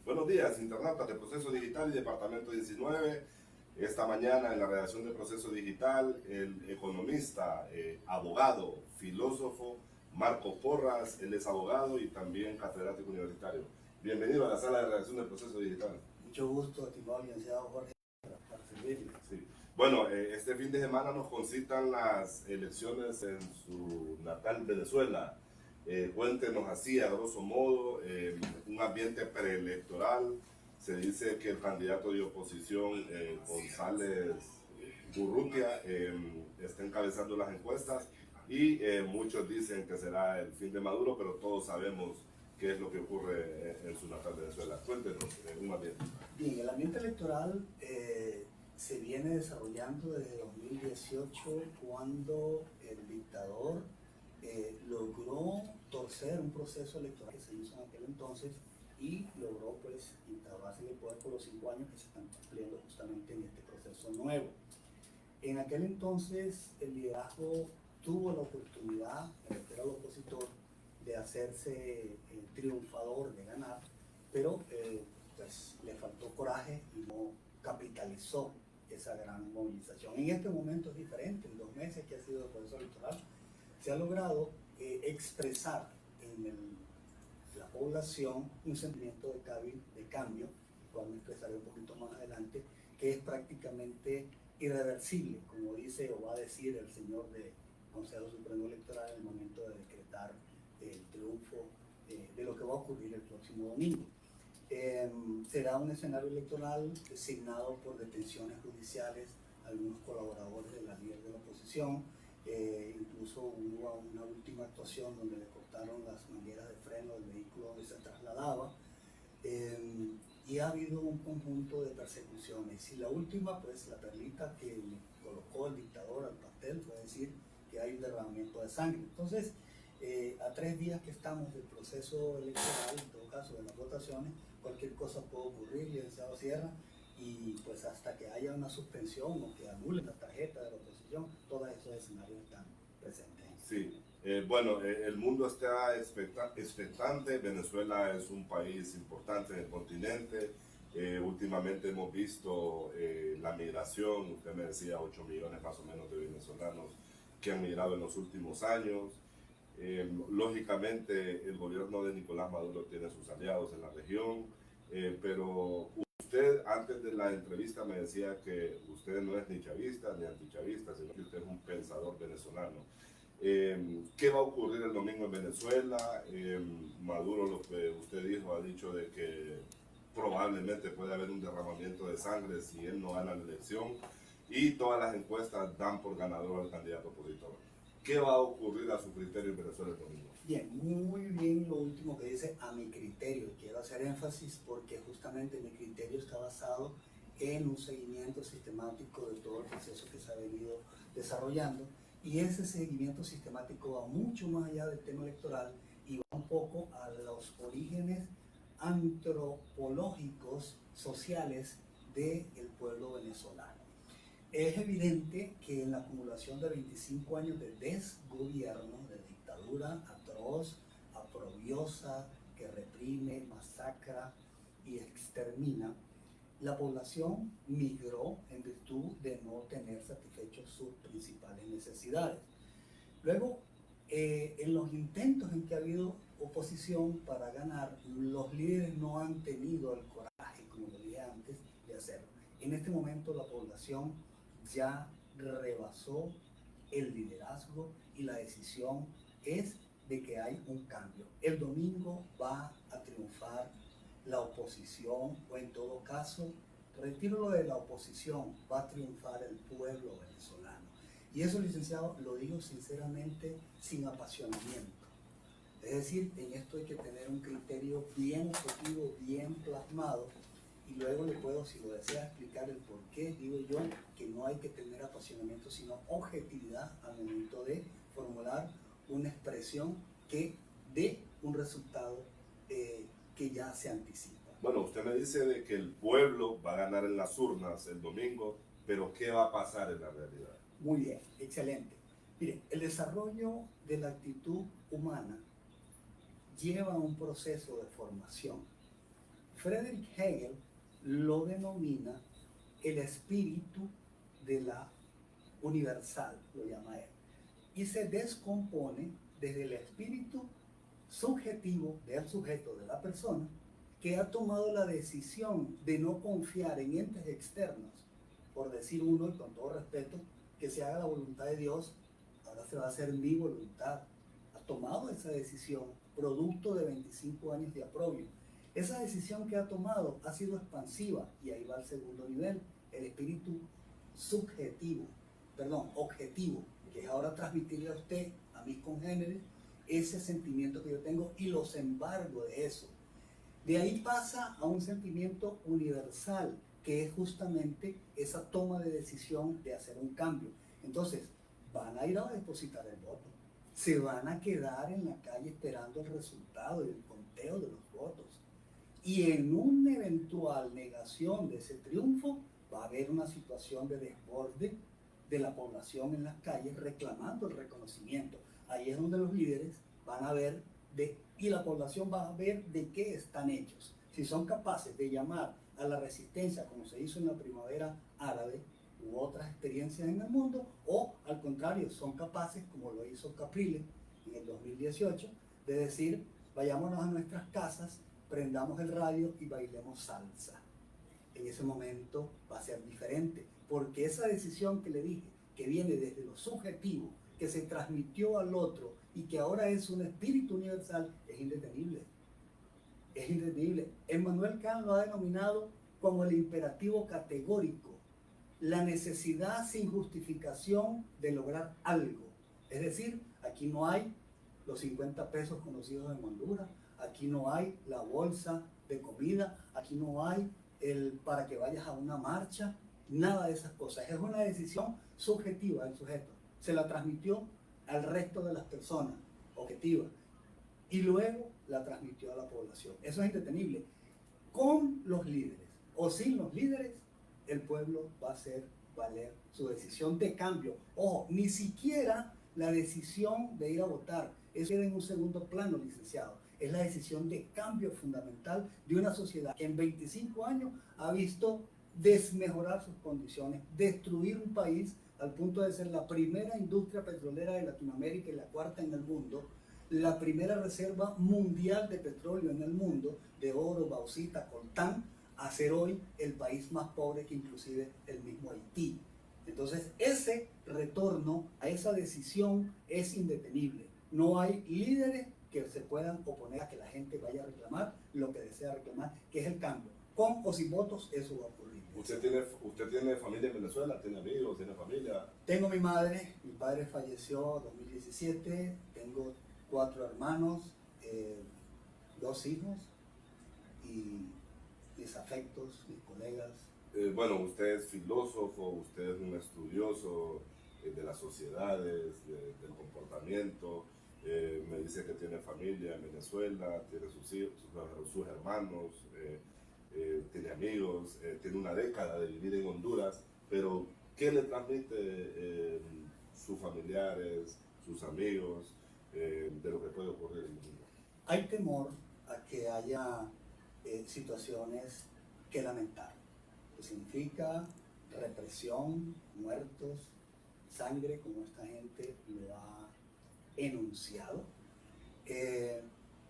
Buenos días, internautas de Proceso Digital y Departamento 19. Esta mañana en la redacción de Proceso Digital, el economista, abogado, filósofo Marco Porras. Él es abogado y también catedrático universitario. Bienvenido a la sala de redacción de Proceso Digital. Mucho gusto, estimado licenciado Jorge, para servirle. Sí. Bueno, este fin de semana nos concitan las elecciones en su natal Venezuela. Cuéntenos así, a grosso modo, un ambiente preelectoral. Se dice que el candidato de oposición, González Urrutia, está encabezando las encuestas y muchos dicen que será el fin de Maduro, pero todos sabemos qué es lo que ocurre en su natal Venezuela. Cuéntenos un ambiente. Bien, el ambiente electoral se viene desarrollando desde 2018, cuando el dictador logró torcer un proceso electoral que se hizo en aquel entonces y logró pues instaurarse en el poder por los 5 años que se están cumpliendo justamente en este proceso nuevo. En aquel entonces el liderazgo tuvo la oportunidad, me refiero al opositor, de hacerse triunfador, de ganar, pero pues le faltó coraje y no capitalizó esa gran movilización. En este momento es diferente, en 2 meses que ha sido el proceso electoral, se ha logrado expresar en la población un sentimiento de cambio, el cual me expresaré un poquito más adelante, que es prácticamente irreversible, como dice o va a decir el señor del Consejo Supremo Electoral en el momento de decretar el triunfo de lo que va a ocurrir el próximo domingo. Será un escenario electoral designado por detenciones judiciales, algunos colaboradores de la líder de la oposición, incluso hubo una última actuación donde le cortaron las mangueras de freno del vehículo donde se trasladaba, y ha habido un conjunto de persecuciones. Y la última, pues la perlita que le colocó el dictador al pastel fue decir que hay un derramamiento de sangre. Entonces, a 3 días que estamos del proceso electoral, en todo caso de las votaciones, cualquier cosa puede ocurrir, licenciado Sierra, y pues hasta que haya una suspensión o que anulen la tarjeta de la oposición, todos esos escenarios están presentes. Sí, bueno, el mundo está expectante. Venezuela es un país importante en el continente. Últimamente hemos visto la migración. Usted me decía 8 millones más o menos de venezolanos que han migrado en los últimos años. Lógicamente el gobierno de Nicolás Maduro tiene sus aliados en la región, pero usted antes de la entrevista me decía que usted no es ni chavista ni antichavista, sino que usted es un pensador venezolano. ¿Qué va a ocurrir el domingo en Venezuela? Maduro, lo que usted dijo, ha dicho de que probablemente puede haber un derramamiento de sangre si él no gana la elección, y todas las encuestas dan por ganador al candidato opositor. ¿Qué va a ocurrir a su criterio en Venezuela el domingo? Bien, muy bien lo último que dice, a mi criterio. Quiero hacer énfasis porque justamente mi criterio está basado en un seguimiento sistemático de todo el proceso que se ha venido desarrollando, y ese seguimiento sistemático va mucho más allá del tema electoral y va un poco a los orígenes antropológicos, sociales del pueblo venezolano. Es evidente que en la acumulación de 25 años de desgobierno, de dictadura atroz, aprobiosa, que reprime, masacra y extermina, la población migró en virtud de no tener satisfechos sus principales necesidades. Luego, en los intentos en que ha habido oposición para ganar, los líderes no han tenido el coraje, como lo dije antes, de hacerlo. En este momento la población ya rebasó el liderazgo y la decisión es de que hay un cambio. El domingo va a triunfar la oposición, o en todo caso, retiro lo de la oposición, va a triunfar el pueblo venezolano. Y eso, licenciado, lo digo sinceramente, sin apasionamiento. Es decir, en esto hay que tener un criterio bien objetivo, bien plasmado, y luego le puedo, si lo desea, explicar el por qué digo yo que no hay que tener apasionamiento, sino objetividad al momento de formular una expresión que dé un resultado que ya se anticipa. Bueno, usted me dice de que el pueblo va a ganar en las urnas el domingo, pero ¿qué va a pasar en la realidad? Muy bien, excelente. Mire, el desarrollo de la actitud humana lleva a un proceso de formación Friedrich Hegel lo denomina el espíritu de la universal, lo llama él, y se descompone desde el espíritu subjetivo del sujeto, de la persona, que ha tomado la decisión de no confiar en entes externos, por decir uno, y con todo respeto, que se haga la voluntad de Dios, ahora se va a hacer mi voluntad. Ha tomado esa decisión, producto de 25 años de aprobio. Esa decisión que ha tomado ha sido expansiva, y ahí va el segundo nivel, el espíritu objetivo, que es ahora transmitirle a usted, a mis congéneres, ese sentimiento que yo tengo y los embargo de eso. De ahí pasa a un sentimiento universal, que es justamente esa toma de decisión de hacer un cambio. Entonces, van a ir a depositar el voto, se van a quedar en la calle esperando el resultado y el conteo de los votos. Y en una eventual negación de ese triunfo, va a haber una situación de desborde de la población en las calles reclamando el reconocimiento. Ahí es donde los líderes van a ver y la población va a ver de qué están hechos. Si son capaces de llamar a la resistencia, como se hizo en la primavera árabe u otras experiencias en el mundo, o al contrario, son capaces, como lo hizo Capriles en el 2018, de decir, vayámonos a nuestras casas, prendamos el radio y bailemos salsa. En ese momento va a ser diferente, porque esa decisión que le dije, que viene desde lo subjetivo, que se transmitió al otro y que ahora es un espíritu universal, es indetenible. Es indetenible. Emmanuel Kant lo ha denominado como el imperativo categórico, la necesidad sin justificación de lograr algo. Es decir, aquí no hay los 50 pesos conocidos en Honduras, aquí no hay la bolsa de comida, aquí no hay el para que vayas a una marcha, nada de esas cosas. Es una decisión subjetiva del sujeto. Se la transmitió al resto de las personas, objetiva, y luego la transmitió a la población. Eso es indetenible. Con los líderes o sin los líderes, el pueblo va a hacer valer su decisión de cambio. Ojo, ni siquiera la decisión de ir a votar, eso queda en un segundo plano, licenciado. Es la decisión de cambio fundamental de una sociedad que en 25 años ha visto desmejorar sus condiciones, destruir un país al punto de ser la primera industria petrolera de Latinoamérica y la cuarta en el mundo, la primera reserva mundial de petróleo en el mundo, de oro, bauxita, coltán, a ser hoy el país más pobre que inclusive el mismo Haití. Entonces, ese retorno a esa decisión es indetenible. No hay líderes que se puedan oponer a que la gente vaya a reclamar lo que desea reclamar, que es el cambio. Con o sin votos, eso va a ocurrir. ¿Usted tiene familia en Venezuela? ¿Tiene amigos? ¿Tiene familia? Tengo mi madre, mi padre falleció en 2017, tengo 4 hermanos, 2 hijos y mis afectos, mis colegas. Bueno, usted es filósofo, usted es un estudioso de las sociedades, del comportamiento. Me dice que tiene familia en Venezuela, tiene sus hijos, sus hermanos, tiene amigos, tiene una década de vivir en Honduras, pero ¿qué le transmite sus familiares, sus amigos, de lo que puede ocurrir en el mundo? Hay temor a que haya situaciones que lamentar, que significa represión, muertos, sangre, como esta gente lo ha enunciado.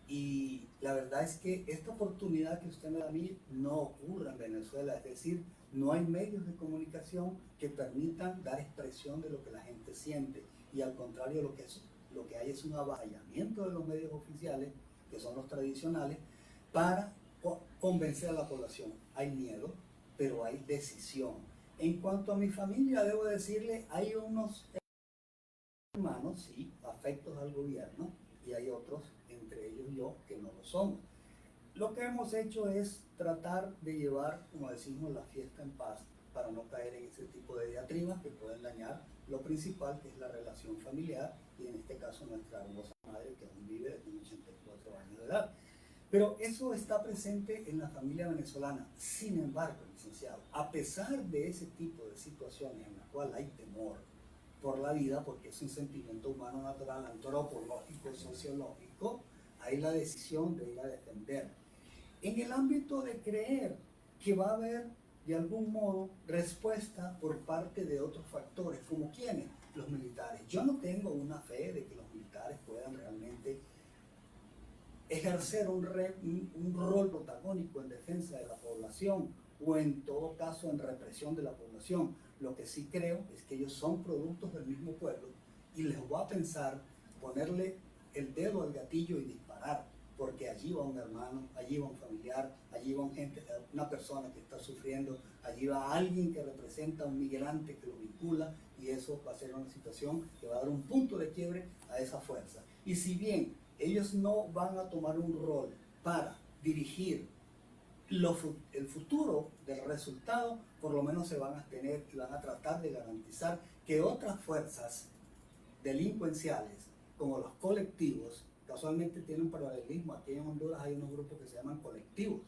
Y la verdad es que esta oportunidad que usted me da a mí no ocurre en Venezuela, es decir, no hay medios de comunicación que permitan dar expresión de lo que la gente siente, y al contrario lo que hay es un avasallamiento de los medios oficiales, que son los tradicionales, para convencer a la población. Hay miedo, pero hay decisión. En cuanto a mi familia, debo decirle, hay unos hermanos, sí, afectos al gobierno, y hay otros, entre ellos yo, que no lo somos. Lo que hemos hecho es tratar de llevar, como decimos, la fiesta en paz, para no caer en ese tipo de diatribas que pueden dañar lo principal, que es la relación familiar, y en este caso nuestra hermosa madre, que aún vive, tiene 84 años de edad. Pero eso está presente en la familia venezolana. Sin embargo, licenciado, a pesar de ese tipo de situaciones en las cuales hay temor por la vida, porque es un sentimiento humano natural, antropológico, sociológico, hay la decisión de ir a defender. en el ámbito de creer que va a haber de algún modo respuesta por parte de otros factores, como quienes, los militares. Yo no tengo una fe de que los militares puedan realmente ejercer un rol protagónico en defensa de la población o en todo caso en represión de la población. Lo que sí creo es que ellos son productos del mismo pueblo y les voy a pensar ponerle el dedo al gatillo y disparar, porque allí va un hermano, allí va un familiar, allí va una persona que está sufriendo, allí va alguien que representa a un migrante que lo vincula, y eso va a ser una situación que va a dar un punto de quiebre a esa fuerza. Y si bien ellos no van a tomar un rol para dirigir el futuro del resultado, por lo menos se van a tener y van a tratar de garantizar que otras fuerzas delincuenciales, como los colectivos, casualmente tienen un paralelismo. Aquí en Honduras hay unos grupos que se llaman colectivos,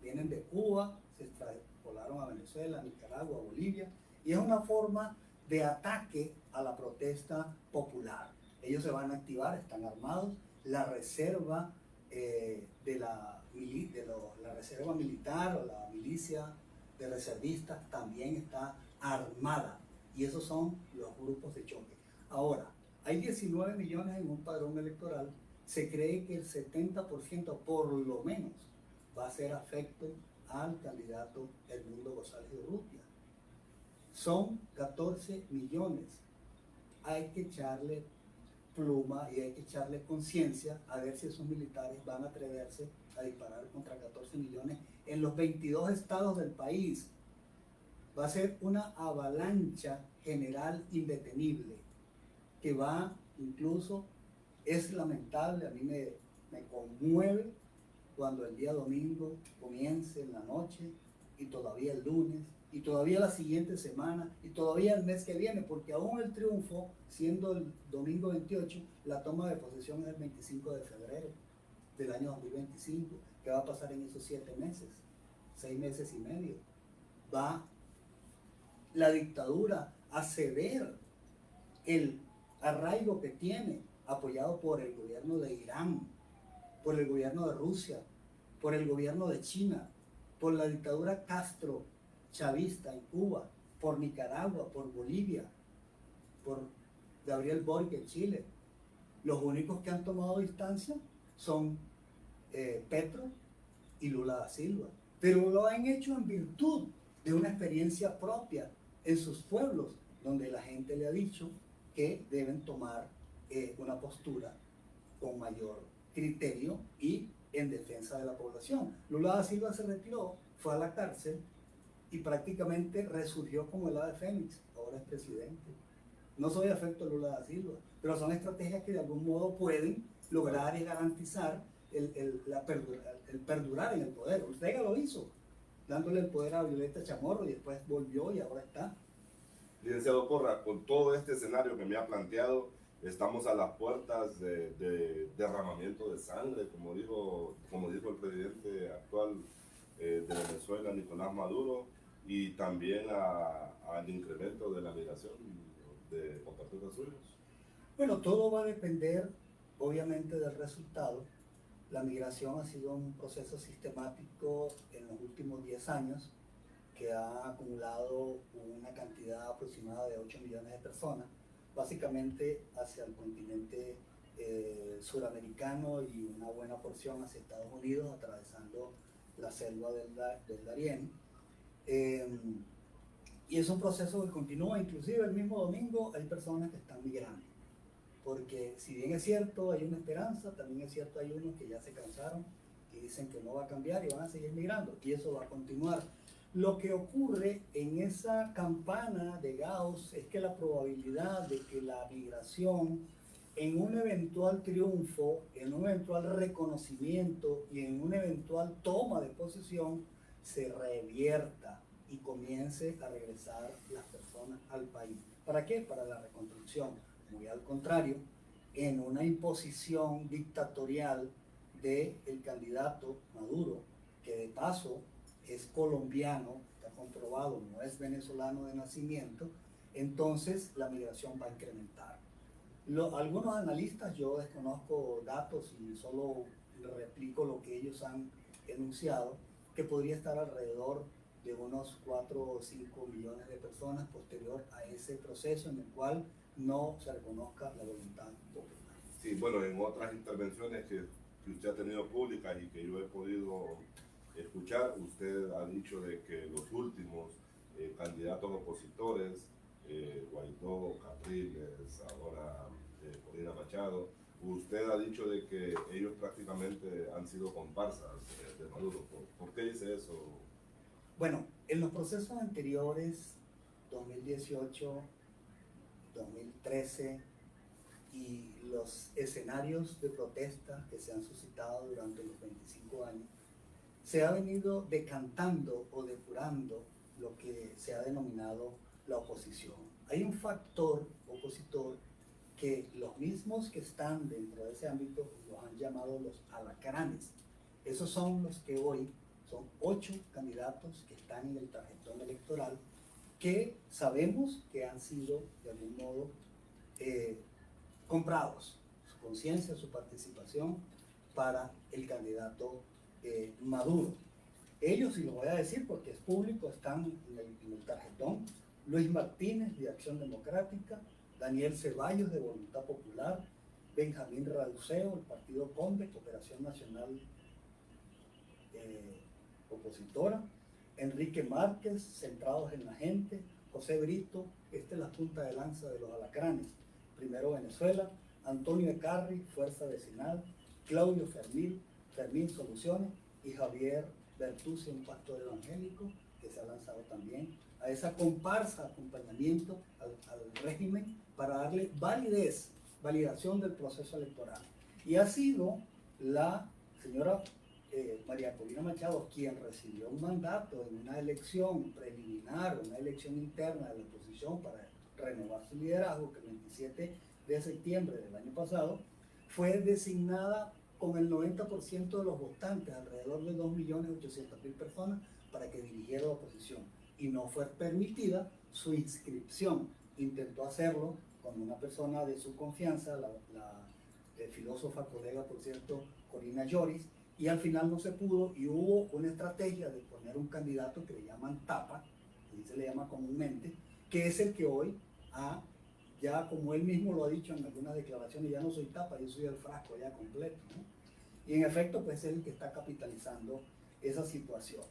vienen de Cuba, se extrapolaron a Venezuela, Nicaragua, Bolivia, y es una forma de ataque a la protesta popular. Ellos se van a activar, están armados. La reserva la reserva militar o la milicia de reservistas también está armada, y esos son los grupos de choque. Ahora, hay 19 millones en un padrón electoral. Se cree que el 70% por lo menos va a ser afecto al candidato Edmundo González de Urrutia. Son 14 millones. Hay que echarle pluma y hay que echarle conciencia a ver si esos militares van a atreverse a disparar contra 14 millones en los 22 estados del país. Va a ser una avalancha general indetenible que va, incluso es lamentable, a mí me conmueve cuando el día domingo comience en la noche y todavía el lunes y todavía la siguiente semana y todavía el mes que viene, porque aún el triunfo, siendo el domingo 28, la toma de posesión es el 25 de febrero del año 2025. ¿Qué va a pasar en esos 7 meses? 6 meses y medio. Va la dictadura a ceder el arraigo que tiene, apoyado por el gobierno de Irán, por el gobierno de Rusia, por el gobierno de China, por la dictadura Castro chavista en Cuba, por Nicaragua, por Bolivia, por Gabriel Boric en Chile. Los únicos que han tomado distancia son Petro y Lula da Silva, pero lo han hecho en virtud de una experiencia propia en sus pueblos, donde la gente le ha dicho que deben tomar una postura con mayor criterio y en defensa de la población. Lula da Silva se retiró, fue a la cárcel y prácticamente resurgió como el ave fénix, ahora es presidente. No soy afecto a Lula da Silva, pero son estrategias que de algún modo pueden lograr y garantizar el perdurar en el poder. Ortega lo hizo, dándole el poder a Violeta Chamorro, y después volvió y ahora está. Licenciado Porras, con todo este escenario que me ha planteado, estamos a las puertas de derramamiento de sangre, como dijo el presidente actual de Venezuela, Nicolás Maduro, y también al incremento de la migración de compatriotas suyos. Bueno, todo va a depender obviamente del resultado. La migración ha sido un proceso sistemático en los últimos 10 años que ha acumulado una cantidad aproximada de 8 millones de personas, básicamente hacia el continente suramericano y una buena porción hacia Estados Unidos, atravesando la selva del Darién. Y es un proceso que continúa. Inclusive el mismo domingo hay personas que están migrando, porque si bien es cierto hay una esperanza, también es cierto hay unos que ya se cansaron y dicen que no va a cambiar y van a seguir migrando, y eso va a continuar. Lo que ocurre en esa campana de Gauss es que la probabilidad de que la migración, en un eventual triunfo, en un eventual reconocimiento y en una eventual toma de posesión, se revierta y comience a regresar las personas al país. ¿Para qué? Para la reconstrucción. Muy al contrario, en una imposición dictatorial del candidato Maduro, que de paso es colombiano, está comprobado, no es venezolano de nacimiento, entonces la migración va a incrementar. Algunos analistas, yo desconozco datos y solo replico lo que ellos han enunciado, que podría estar alrededor de unos 4 o 5 millones de personas posterior a ese proceso en el cual no se reconozca la voluntad popular. Sí, bueno, en otras intervenciones que usted ha tenido públicas y que yo he podido escuchar, usted ha dicho de que los últimos candidatos opositores, Guaidó, Capriles, ahora Corina Machado, usted ha dicho de que ellos prácticamente han sido comparsas de Maduro. ¿Por qué dice eso? Bueno, en los procesos anteriores, 2018, 2013, y los escenarios de protesta que se han suscitado durante los 25 años, se ha venido decantando o depurando lo que se ha denominado la oposición. Hay un factor opositor que los mismos que están dentro de ese ámbito los han llamado los alacranes. Esos son los que hoy son 8 candidatos que están en el tarjetón electoral, que sabemos que han sido de algún modo comprados, su conciencia, su participación para el candidato Maduro. Ellos, y lo voy a decir porque es público, están en el tarjetón: Luis Martínez, de Acción Democrática; Daniel Ceballos, de Voluntad Popular; Benjamín Raduceo, el Partido Conde, Cooperación Nacional Opositora; Enrique Márquez, Centrados en la Gente; José Brito, esta es la punta de lanza de los alacranes, Primero Venezuela; Antonio Ecarri, Fuerza Vecinal; Claudio Fermín, Soluciones; y Javier Bertuzzi, un pastor evangélico que se ha lanzado también a esa comparsa, acompañamiento al régimen para darle validación del proceso electoral. Y ha sido la señora María Corina Machado quien recibió un mandato en una elección preliminar, una elección interna de la oposición para renovar su liderazgo, que el 27 de septiembre del año pasado fue designada con el 90% de los votantes, alrededor de 2.800.000 personas, para que dirigiera la oposición. Y no fue permitida su inscripción. Intentó hacerlo con una persona de su confianza, la filósofa, colega, por cierto, Corina Lloris, y al final no se pudo, y hubo una estrategia de poner un candidato que le llaman tapa, y se le llama comúnmente, que es el que hoy ya como él mismo lo ha dicho en algunas declaraciones: ya no soy tapa, yo soy el frasco ya completo, ¿no? Y en efecto, pues es el que está capitalizando esa situación.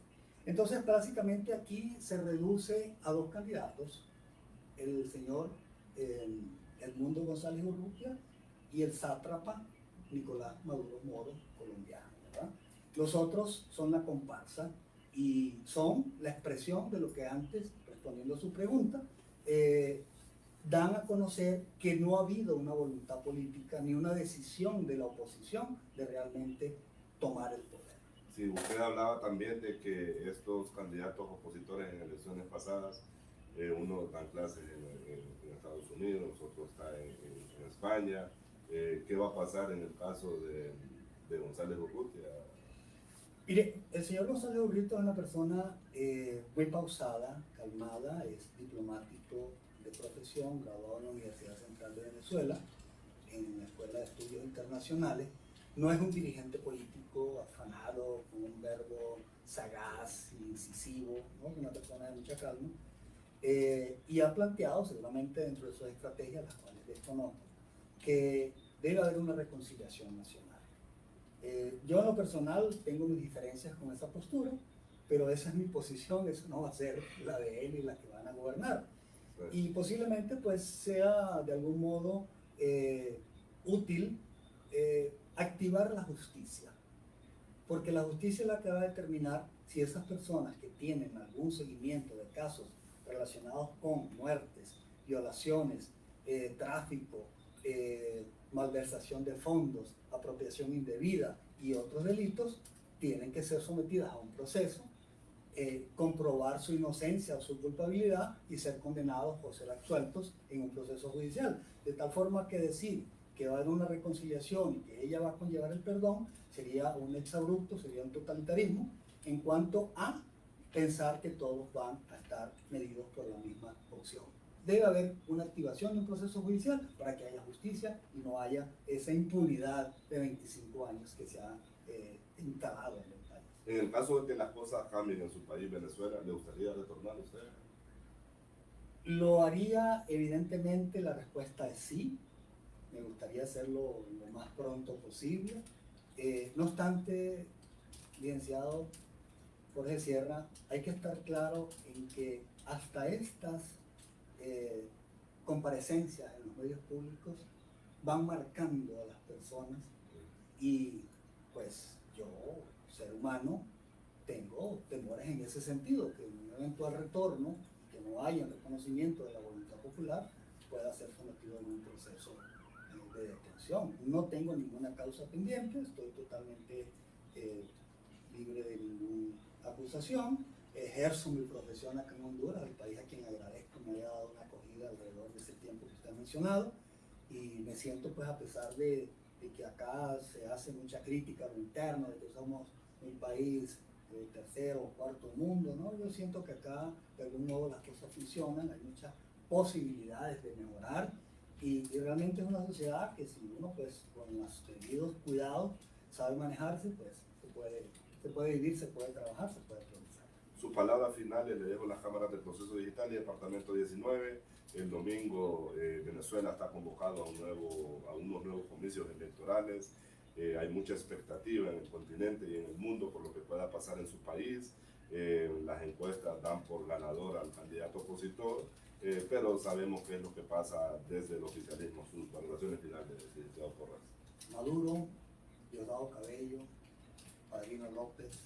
Entonces, básicamente aquí se reduce a 2 candidatos: el señor Edmundo González Urrutia y el sátrapa Nicolás Maduro Moro, colombiano, ¿verdad? Los otros son la comparsa y son la expresión de lo que antes, respondiendo a su pregunta, dan a conocer que no ha habido una voluntad política ni una decisión de la oposición de realmente tomar el poder. Sí, usted hablaba también de que estos candidatos opositores en elecciones pasadas, uno dan clases en Estados Unidos, otro está en España. ¿Qué va a pasar en el caso de González Urrutia? Mire, el señor González Urrutia es una persona muy pausada, calmada, es diplomático de profesión, graduado en la Universidad Central de Venezuela, en la Escuela de Estudios Internacionales. No es un dirigente político afanado, con un verbo sagaz, incisivo, ¿no? Una persona de mucha calma, y ha planteado, seguramente dentro de sus estrategias, las cuales desconozco, que debe haber una reconciliación nacional. Yo en lo personal tengo mis diferencias con esa postura, pero esa es mi posición, eso no va a ser la de él y la que van a gobernar. Y posiblemente pues sea de algún modo útil activar la justicia, porque la justicia es la que va a determinar si esas personas que tienen algún seguimiento de casos relacionados con muertes, violaciones, tráfico, malversación de fondos, apropiación indebida y otros delitos, tienen que ser sometidas a un proceso, comprobar su inocencia o su culpabilidad y ser condenados o ser absueltos en un proceso judicial. De tal forma que decir que va a haber una reconciliación y que ella va a conllevar el perdón sería un exabrupto, sería un totalitarismo en cuanto a pensar que todos van a estar medidos por la misma opción. Debe haber una activación de un proceso judicial para que haya justicia y no haya esa impunidad de 25 años que se ha instalado en el país. En el caso de que las cosas cambien en su país, Venezuela, ¿le gustaría retornar a usted? Lo haría, evidentemente, la respuesta es sí. Me gustaría hacerlo lo más pronto posible. No obstante, licenciado Jorge Sierra, hay que estar claro en que hasta estas comparecencias en los medios públicos van marcando a las personas y pues yo, ser humano, tengo temores en ese sentido, que un eventual retorno, que no haya un reconocimiento de la voluntad popular, pueda ser sometido en un proceso de detención. No tengo ninguna causa pendiente, estoy totalmente libre de ninguna acusación, ejerzo mi profesión acá en Honduras, el país a quien agradezco me haya dado una acogida alrededor de ese tiempo que usted ha mencionado, y me siento pues, a pesar de que acá se hace mucha crítica a lo interno, de que somos un país tercero o cuarto mundo, ¿no? Yo siento que acá de algún modo las cosas funcionan, hay muchas posibilidades de mejorar y realmente es una sociedad que si uno pues con los debidos cuidados sabe manejarse, pues se puede vivir, se puede trabajar, se puede progresar. Sus palabras finales, le dejo las cámaras del proceso digital y departamento 19. El domingo Venezuela está convocado a unos nuevos comicios electorales. Hay mucha expectativa en el continente y en el mundo por lo que pueda pasar en su país. Las encuestas dan por ganador al candidato opositor, pero sabemos qué es lo que pasa desde el oficialismo. Sus valoraciones finales, licenciado Porras. Maduro, Diosdado Cabello, Padrino López,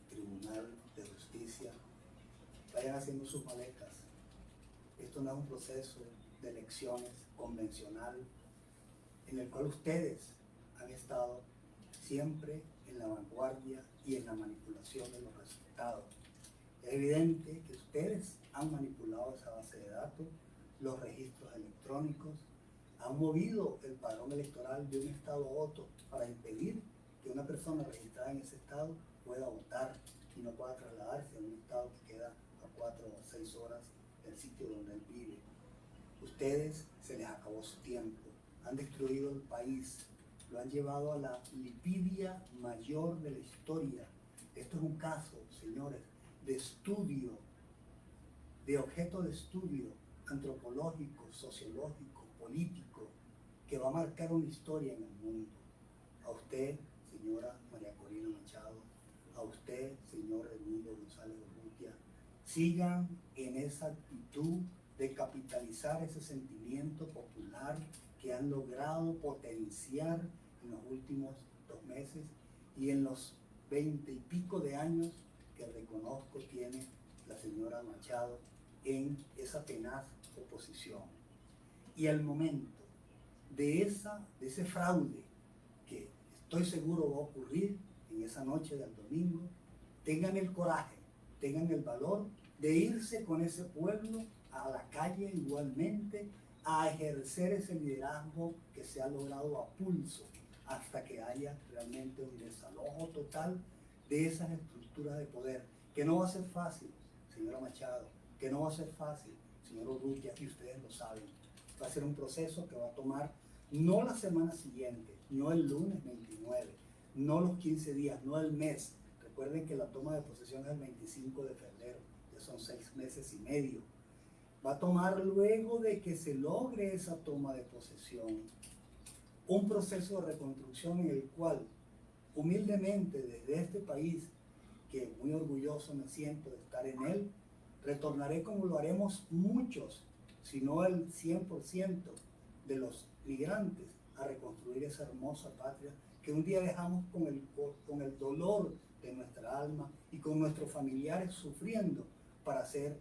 Tribunal de Justicia, vayan haciendo sus maletas. Esto no es un proceso de elecciones convencional en el cual ustedes han estado siempre en la vanguardia y en la manipulación de los resultados. Es evidente que ustedes han manipulado esa base de datos, los registros electrónicos, han movido el padrón electoral de un estado a otro para impedir que una persona registrada en ese estado pueda votar y no pueda trasladarse a un estado que queda a 4 o 6 horas del sitio donde él vive. Ustedes se les acabó su tiempo, han destruido el país, lo han llevado a la lipidia mayor de la historia. Esto es un caso, señores, de estudio, de objeto de estudio antropológico, sociológico, político, que va a marcar una historia en el mundo. A usted, señora María Corina Machado, a usted, señor Edmundo González Urrutia, sigan en esa actitud de capitalizar ese sentimiento popular que han logrado potenciar en los últimos 2 meses y en los 20 y pico de años que reconozco tiene la señora Machado en esa tenaz oposición. Y al momento de ese fraude que estoy seguro va a ocurrir en esa noche del domingo, tengan el coraje, tengan el valor de irse con ese pueblo a la calle igualmente a ejercer ese liderazgo que se ha logrado a pulso hasta que haya realmente un desalojo total de esas estructuras de poder, que no va a ser fácil, señora Machado, que no va a ser fácil, señor Urrutia, y ustedes lo saben. Va a ser un proceso que va a tomar no la semana siguiente, no el lunes 29, no los 15 días, no el mes. Recuerden que la toma de posesión es el 25 de febrero, ya son 6 meses y medio. Va a tomar luego de que se logre esa toma de posesión un proceso de reconstrucción en el cual, humildemente desde este país, que muy orgulloso me siento de estar en él, retornaré como lo haremos muchos, si no el 100% de los migrantes, a reconstruir esa hermosa patria que un día dejamos con el dolor de nuestra alma y con nuestros familiares sufriendo para hacer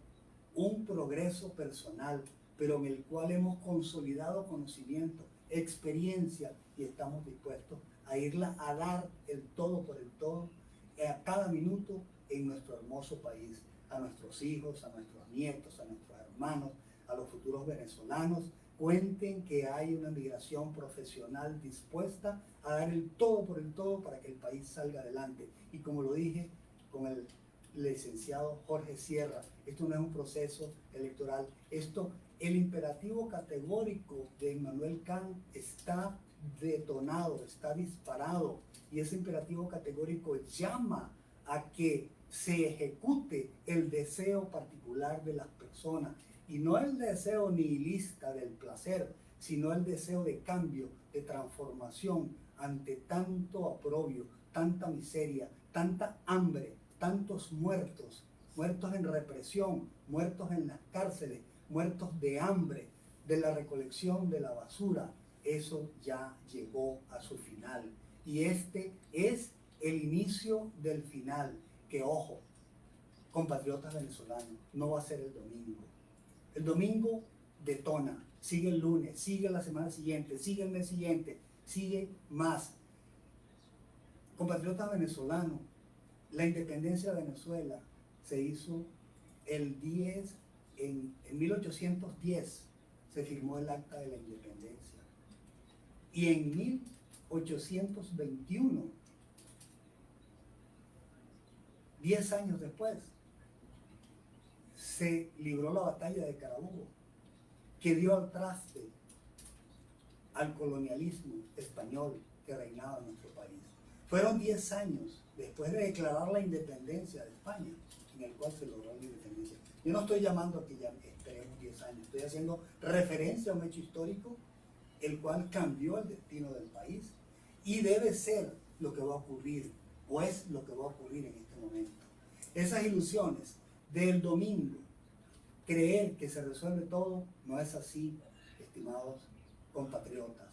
un progreso personal, pero en el cual hemos consolidado conocimiento, experiencia y estamos dispuestos a irla a dar el todo por el todo a cada minuto en nuestro hermoso país, a nuestros hijos, a nuestros nietos, a nuestros hermanos, a los futuros venezolanos. Cuenten que hay una migración profesional dispuesta a dar el todo por el todo para que el país salga adelante. Y como lo dije con el licenciado Jorge Sierra, esto no es un proceso electoral, el imperativo categórico de Immanuel Kant está detonado, está disparado, y ese imperativo categórico llama a que se ejecute el deseo particular de las personas, y no el deseo nihilista del placer, sino el deseo de cambio, de transformación ante tanto oprobio, tanta miseria, tanta hambre, tantos muertos, muertos en represión, muertos en las cárceles, muertos de hambre, de la recolección de la basura. Eso ya llegó a su final. Y este es el inicio del final, que ojo, compatriotas venezolanos, no va a ser el domingo. El domingo detona, sigue el lunes, sigue la semana siguiente, sigue el mes siguiente, sigue más. Compatriotas venezolanos, la independencia de Venezuela se hizo el 10, en 1810 se firmó el Acta de la Independencia. Y en 1821, 10 años después, se libró la batalla de Carabobo, que dio al traste al colonialismo español que reinaba en nuestro país. Fueron 10 años después de declarar la independencia de España, en el cual se logró la independencia. Yo no estoy llamando a que ya esperemos 10 años, estoy haciendo referencia a un hecho histórico, el cual cambió el destino del país, y debe ser lo que va a ocurrir, o es lo que va a ocurrir en este momento. Esas ilusiones del domingo, creer que se resuelve todo, no es así, estimados compatriotas.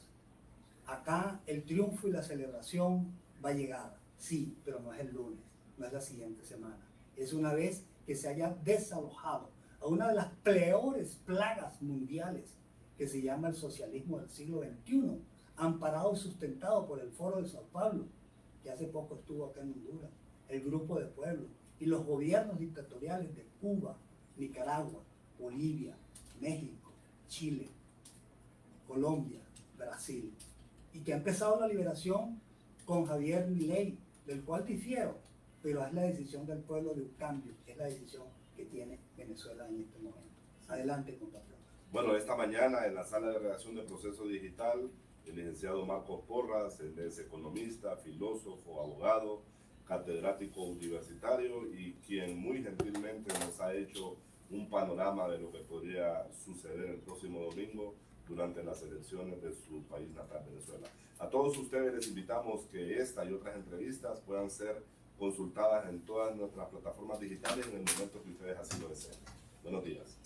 Acá el triunfo y la celebración va a llegar, sí, pero no es el lunes, no es la siguiente semana. Es una vez que se haya desalojado a una de las peores plagas mundiales, que se llama el socialismo del siglo XXI, amparado y sustentado por el Foro de Sao Paulo, que hace poco estuvo acá en Honduras, el Grupo de Pueblos y los gobiernos dictatoriales de Cuba, Nicaragua, Bolivia, México, Chile, Colombia, Brasil, y que ha empezado la liberación con Javier Milei, del cual difiero, pero es la decisión del pueblo de un cambio, es la decisión que tiene Venezuela en este momento. Adelante, compatriotas. Bueno, esta mañana en la sala de redacción de Proceso Digital, el licenciado Marcos Porras, él es economista, filósofo, abogado, catedrático universitario, y quien muy gentilmente nos ha hecho un panorama de lo que podría suceder el próximo domingo durante las elecciones de su país natal, Venezuela. A todos ustedes les invitamos que esta y otras entrevistas puedan ser consultadas en todas nuestras plataformas digitales en el momento que ustedes así lo deseen. Buenos días.